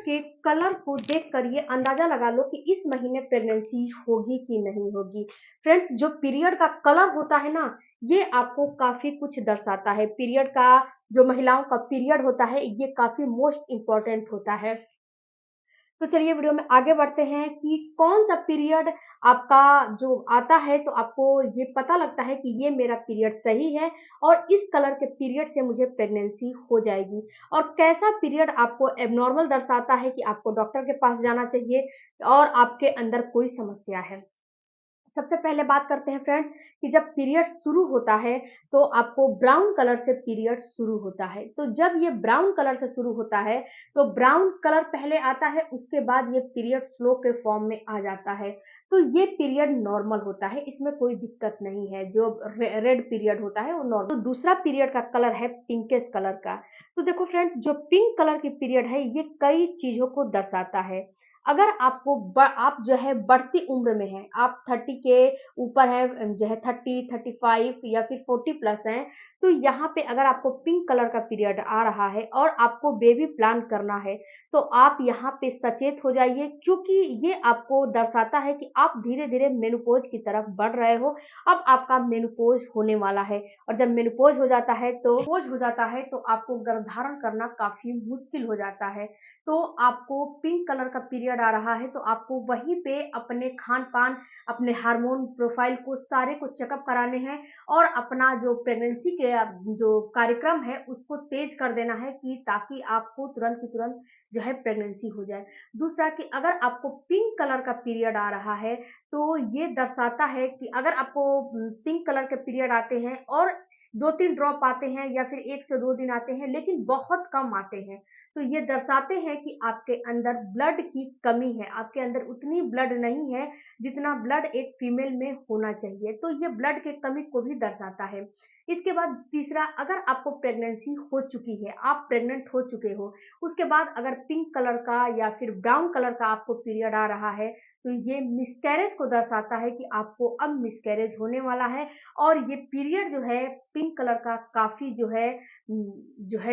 के कलर को देखकर ये अंदाजा लगा लो कि इस महीने प्रेगनेंसी होगी कि नहीं होगी। फ्रेंड्स, जो पीरियड का कलर होता है ना, ये आपको काफी कुछ दर्शाता है। पीरियड का जो महिलाओं का पीरियड होता है, ये काफी मोस्ट इम्पोर्टेंट होता है। तो चलिए वीडियो में आगे बढ़ते हैं कि कौन सा पीरियड आपका जो आता है तो आपको ये पता लगता है कि ये मेरा पीरियड सही है और इस कलर के पीरियड से मुझे प्रेगनेंसी हो जाएगी। और कैसा पीरियड आपको एबनॉर्मल दर्शाता है कि आपको डॉक्टर के पास जाना चाहिए और आपके अंदर कोई समस्या है। सबसे पहले बात करते हैं फ्रेंड्स कि जब पीरियड शुरू होता है तो आपको ब्राउन कलर से पीरियड शुरू होता है। तो जब ये ब्राउन कलर से शुरू होता है तो ब्राउन कलर पहले आता है, उसके बाद ये पीरियड फ्लो के फॉर्म में आ जाता है। तो ये पीरियड नॉर्मल होता है, इसमें कोई दिक्कत नहीं है। जो रेड पीरियड होता है वो नॉर्मल। तो दूसरा पीरियड का कलर है पिंकिश कलर का। तो देखो फ्रेंड्स, जो पिंक कलर की पीरियड है ये कई चीजों को दर्शाता है। अगर आप जो है बढ़ती उम्र में हैं, आप 30 के ऊपर है, जो है 30, 35 या फिर 40 प्लस हैं, तो यहाँ पे अगर आपको पिंक कलर का पीरियड आ रहा है और आपको बेबी प्लान करना है, तो आप यहाँ पे सचेत हो जाइए, क्योंकि ये आपको दर्शाता है कि आप धीरे-धीरे मेनोपॉज की तरफ बढ़ रहे हो। अब आपका मेनोपॉज होने वाला है और जब मेनोपॉज हो जाता है तो आपको गर्भधारण करना काफ़ी मुश्किल हो जाता है। तो आपको पिंक कलर का पीरियड आ रहा है तो आपको वहीं पे अपने खान-पान, अपने हार्मोन प्रोफाइल को सारे को चेकअप कराने हैं और अपना जो प्रेगनेंसी के जो कार्यक्रम है उसको तेज कर देना है कि ताकि आपको तुरंत की तुरंत जो है प्रेगनेंसी हो जाए। दूसरा कि अगर आपको पिंक कलर का पीरियड आ रहा है तो ये दर्शाता है कि अगर आपको पिंक कलर के पीरियड आते हैं और 2-3 ड्रॉप आते हैं या फिर 1 से 2 दिन आते हैं लेकिन बहुत कम आते हैं, तो ये दर्शाते हैं कि आपके अंदर ब्लड की कमी है, आपके अंदर उतनी ब्लड नहीं है जितना ब्लड एक फीमेल में होना चाहिए, तो ये ब्लड की कमी को भी दर्शाता है। इसके बाद तीसरा, अगर आपको प्रेगनेंसी हो चुकी है, आप प्रेग्नेंट हो चुके हो, उसके बाद अगर पिंक कलर का या फिर ब्राउन कलर का आपको पीरियड आ रहा है, तो ये मिसकैरेज को दर्शाता है कि आपको अब मिसकैरेज होने वाला है और ये पीरियड जो है पिंक कलर का काफ़ी जो है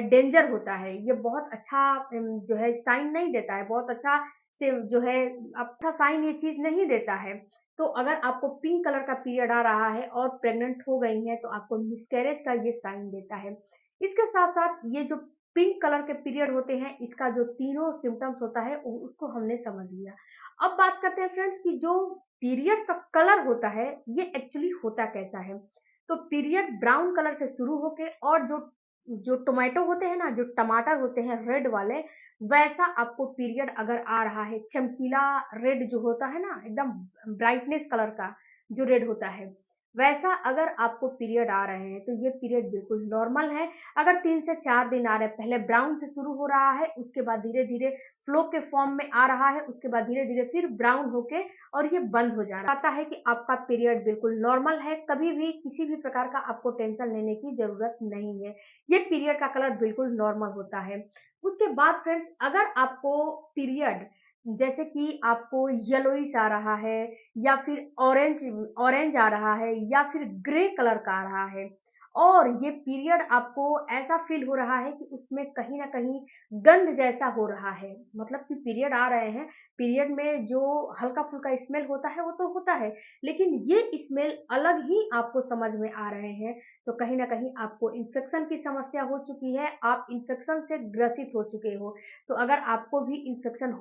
डेंजर होता है। ये बहुत अच्छा जो है साइन नहीं देता है, बहुत अच्छा से जो है अच्छा साइन ये चीज़ नहीं देता है। तो अगर आपको पिंक कलर का पीरियड आ रहा है और प्रेग्नेंट हो गई हैं, तो आपको मिसकैरेज का ये साइन देता है। इसके साथ-साथ ये जो पिंक कलर के पीरियड होते हैं, इसका जो तीनों सिम्पटम्स होता है, उ उसको हमने समझ लिया। अब बात करते हैं फ्रेंड्स कि जो पीरियड का कलर होता है, ये एक्चुअली होता कैसा है? तो पीरियड ब्राउन कलर से शुरू होके और जो जो टोमेटो होते हैं ना, जो टमाटर होते हैं रेड वाले, वैसा आपको पीरियड अगर आ रहा है, चमकीला रेड जो होता है ना, एकदम ब्राइटनेस कलर का जो रेड होता है, वैसा अगर आपको पीरियड आ रहे हैं, तो ये पीरियड बिल्कुल नॉर्मल है। अगर 3 से 4 दिन आ रहे हैं, पहले ब्राउन से शुरू हो रहा है, उसके बाद धीरे-धीरे फ्लो के फॉर्म में आ रहा है, उसके बाद धीरे-धीरे फिर ब्राउन होके और ये बंद हो जा रहा है। आता है कि आपका पीरियड बिल्कुल नॉर्मल है, कभी भी किसी भी प्रकार का आपको टेंशन लेने की ज़रूरत नहीं है। ये पीरियड का कलर बिल्कुल नॉर्मल होता है। उसके बाद फ्रेंड्स, अगर आपको पीरियड जैसे कि आपको येलोइश आ रहा है या फिर ऑरेंज ऑरेंज आ रहा है या फिर ग्रे कलर का आ रहा है और ये पीरियड आपको ऐसा फ़ील हो रहा है कि उसमें कहीं न कहीं गंध जैसा हो रहा है, मतलब कि पीरियड आ रहे हैं, पीरियड में जो हल्का-फुल्का स्मेल होता है, वो तो होता है, लेकिन ये स्मेल अलग ही आपको समझ में आ रहे हैं, तो कहीं न कहीं आपको इन्फेक्शन की समस्या हो चुकी है, आप इन्फेक्शन से ग्रसित हो चुके हो। तो अगर आपको भी इन्फेक्शन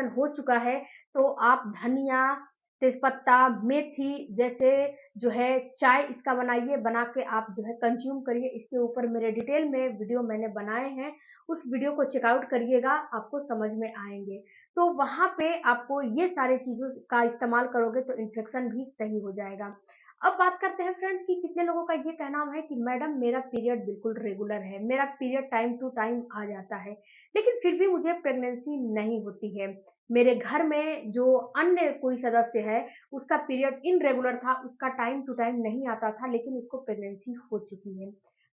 हो चुका है, तो आप धनिया, तेजपत्ता, मेथी जैसे जो है चाय इसका बनाइए, बना के आप जो है कंज़्यूम करिए। इसके ऊपर मेरे डिटेल में वीडियो मैंने बनाए हैं, उस वीडियो को चेकआउट करिएगा, आपको समझ में आएँगे। तो वहाँ पे आपको ये सारी चीज़ों का इस्तेमाल करोगे तो इन्फेक्शन भी सही हो जाएगा। अब बात करते हैं फ्रेंड्स कि कितने लोगों का ये कहना है कि मैडम मेरा पीरियड बिल्कुल रेगुलर है, मेरा पीरियड टाइम टू टाइम आ जाता है, लेकिन फिर भी मुझे प्रेगनेंसी नहीं होती है। मेरे घर में जो अन्य कोई सदस्य है, उसका पीरियड इर्रेगुलर था, उसका टाइम टू टाइम नहीं आता था, लेकिन उसको प्रेगनेंसी हो चुकी है।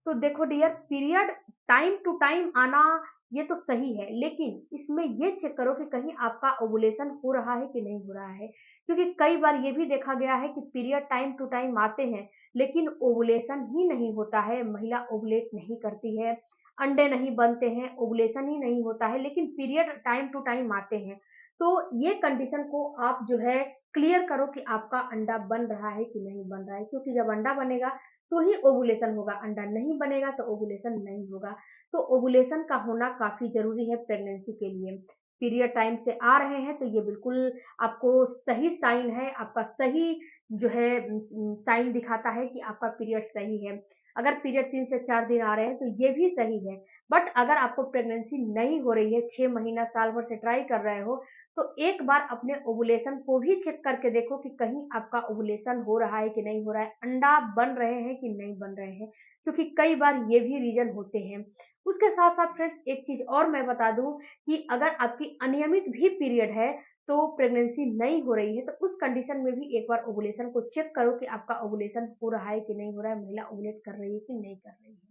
तो देखो dear, period time to time आना ये तो सही है, लेकिन इसमें ये चेक करो कि कहीं आपका ओवुलेशन हो रहा है कि नहीं हो रहा है। क्योंकि कई बार ये भी देखा गया है कि पीरियड टाइम टू टाइम आते हैं, लेकिन ओवुलेशन ही नहीं होता है, महिला ओवुलेट नहीं करती है। अंडे नहीं बनते हैं, ओवुलेशन ही नहीं होता है, लेकिन पीरियड टाइम टू टाइम आते हैं। तो ये कंडीशन को आप जो है क्लियर करो कि आपका अंडा बन रहा है कि नहीं बन रहा है, क्योंकि जब अंडा बनेगा तो ही ओवुलेशन होगा, अंडा नहीं बनेगा तो ओवुलेशन नहीं होगा। तो ओवुलेशन का होना काफी जरूरी है प्रेगनेंसी के लिए। पीरियड टाइम से आ रहे हैं तो ये बिल्कुल आपको सही साइन है, आपका सही जो है साइन दिखाता है कि आपका पीरियड सही है। अगर पीरियड 3 से 4 दिन आ रहे हैं तो ये भी सही है। बट अगर आपको प्रेगनेंसी नहीं हो रही है, 6 महीना साल भर से ट्राई कर रहे हो, तो एक बार अपने ओवुलेशन को भी चेक करके देखो कि कहीं आपका ओवुलेशन हो रहा है कि नहीं हो रहा है, अंडा बन रहे हैं कि नहीं बन रहे हैं, क्योंकि कई बार ये भी रीजन होते हैं। उसके साथ साथ फ्रेंड्स एक चीज और मैं बता दूं कि अगर आपकी अनियमित भी पीरियड है, तो प्रेगनेंसी नहीं हो रही है, तो उस कंडीशन में भी एक बार ओवुलेशन को चेक करो कि आपका ओवुलेशन हो रहा है कि नहीं हो रहा है, महिला ओवुलेट कर रही है कि नहीं कर रही है।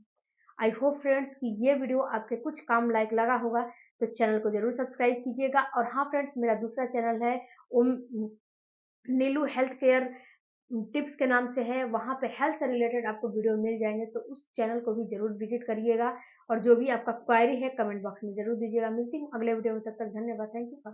आई होप फ्रेंड्स कि ये वीडियो आपके कुछ काम लायक लगा होगा, तो चैनल को जरूर सब्सक्राइब कीजिएगा। और हाँ फ्रेंड्स, मेरा दूसरा चैनल है ओम नीलू हेल्थ केयर टिप्स के नाम से है, वहाँ पे हेल्थ से रिलेटेड आपको वीडियो मिल जाएंगे, तो उस चैनल को भी जरूर विजिट करिएगा। और जो भी आपका क्वायरी है कमेंट बॉक्स में जरूर दीजिएगा। मिलती हूँ अगले वीडियो में, तब तक धन्यवाद, थैंक यू।